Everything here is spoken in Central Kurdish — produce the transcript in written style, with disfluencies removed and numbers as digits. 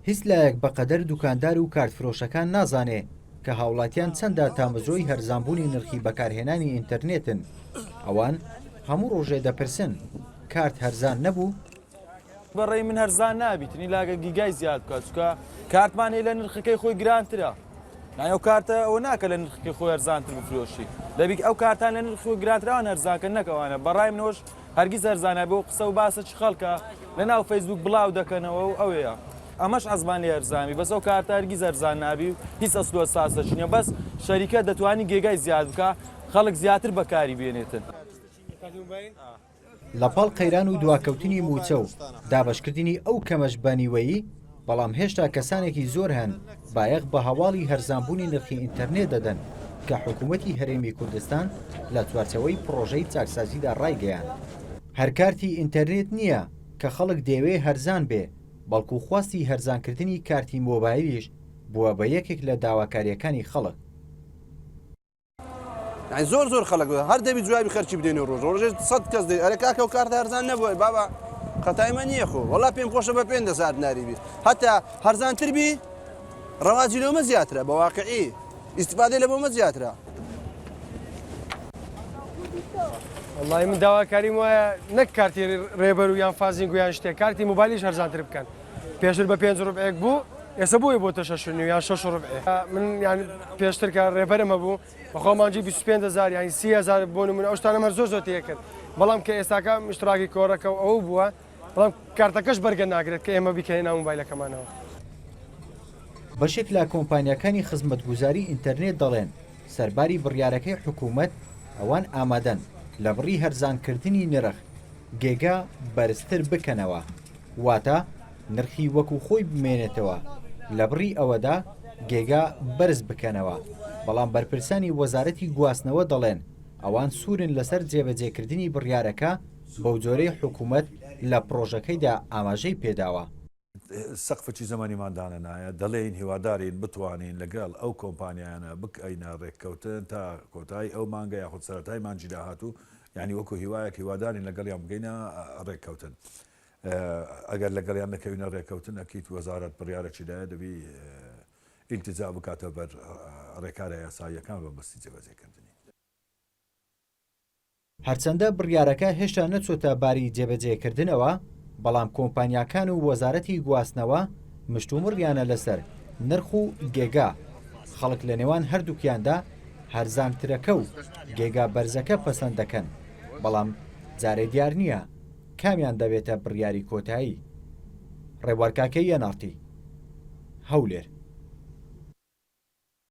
هیچ لایەک بەقەدەر دوکاندار و کارتفرۆشەکان نازانێ کە هاوڵاتیان چەندە تامەزۆی هەرزانبوونی نرخی بەکارهێنانی ئینتەرنێتن. ئەوان هەموو ڕۆژێ دەپرسن کارت هەرزان نەبوو؟ بەڕێی من هەرزان نابیتنی لاگە گیگای زیاد بکات چکە کارتمان هەیە لە نرخەکەی خۆی گرانترە. ئەو کارتە ئەوە ناکە لە نرخەکەی خۆی هەرزانتر بفرۆشی. دەبی ئەو کارتان لە نرخی گرانترەوان هەرزانکە نەکەوانە. بەڕای منەوەش هەرگیز هەرزانە بۆ قسە و باسە چ خەڵکە لەناو فەیسبوک بڵاو دەکەنەوە و ئەوەیە. ئەمەش ئەزمان لێ هەرزامی بەس ئەو کارتە هەرگیز هەرزان نابی و هیچ ئەسلووە ساسە چنیە بەس شەریکە دەتوانی گێگای زیاد بکە خەڵک زیاتر بەکاری بێنێتن. لەپاڵ قەیران و دواکەوتنی موچە و دابەشکردنی ئەو کەمەش بەنیوەیی، بەڵام هێشتا کەسانێکی زۆر هەن بایەخ بە هەواڵی هەرزانبوونی نرخی ئینتەرنێت دەدەن کە حکوومەتی هەرێمی کوردستان لە چوارچەوەی پرۆژەی چاکسازیدا ڕایگەیان. هەر کارتی ئینتەرنێت نییە کە خەڵک دەیەوێ هەرزان بێ، بەڵکو خواستی هەرزانکردنی کارتی مۆبایلیش بووە بە یەکێک لە داواکاریەکانی خەڵک. زۆر خەڵک هەر دەبی جوابی خەرچی بدەین ڕۆژێ 100 کەس دەی ئەرە کاکە و کارتە هەرزان نەبووە بابا قەتایمە نییە خۆ وەڵا پێم خۆشە بە 5 ساعت ناریبی هەتا هەرزانتر بی ڕەواجی لەومە زیاترە بە واقعی ئیستیفادەی لە بۆمە زیاترە. وڵی من داواکاریم وایە نەک کارتی ڕێبەر و یان فازینگ و یان شتێک کارتی مۆبایلیش هەرزانتر بکەن. پێشتر بە 5 ڕوبعێک بوو ئێستا بۆیە بۆتە 6 یان 6 ڕوبعێ. من یان پێشتر کە ڕێبەرمە بوو بەخۆمانجی 25,000 یان 30,000 بۆ نمونە ئەو شتانە مەر زۆر تێ کرد. بەڵام کە ئێستاکە مشتراکی کۆڕەکە و ئەوە بووە بەڵام کارتەکەش بەرگە ناگرێت کە ئێمە بیکەین مۆبایلەکەمانەوە. بەشێک لە کۆمپانیەکانی خزمەتگوزاری ئینتەرنێت دەڵێن سەرباری بڕیارەکەی حکوومەت ئەوان ئامادەن لە بڕی هەرزانکردنی نرخ گێگا بەرزتر بکەنەوە، واتە نرخی وەکو خۆی بمێنێتەوە لە بڕی ئەوەدا گێگا بەرز بکەنەوە. بەڵام بەرپرسانی وەزارەتی گواستنەوە دەڵێن ئەوان سوورن لەسەر جێبەجێکردنی بڕیارەکە بەو جۆرەی حکوومەت لە پرۆژەکەیدا ئاماژەی پێداوە. سەقفی زەمانیماندانە نایە دەڵێن هیوادارین بتوانین لەگەڵ ئەو کۆمپانیانە بکەینە ڕێککەوتن تا کۆتایی ئەو مانگە یاخود سەرەتای مانجی داهاتوو ینی وەکو هیوایەک هیوادارین لەگەڵیان بگەینە ڕێککەوتن. ئەگەر لەگەڵیان نەکەوینە ڕێککەوتن ئەکییت وەزارەت بڕیارەکیدایە دەبی ئیلتیجا بکاتە بەر ڕێکارە یاساییەکان بە بەستی جێبەجێکردنی. هەرچەندە بڕیارەکە هێشتا نەچۆتە باری جێبەجێکردنەوە، بەڵام کۆمپانیاکان و وەزارەتی گواستنەوە مشتومڕیانە لەسەر نرخ و گێگا. خەڵک لە نێوان هەردووکیاندا هەرزانترەکە و گێگا بەرزەکە پەسەند دەکەن، بەڵام جارێ دیار نییە کامیان دەبێتە بڕیاری کۆتایی. ڕێبوارکاکەی یەناڵتی هەولێر.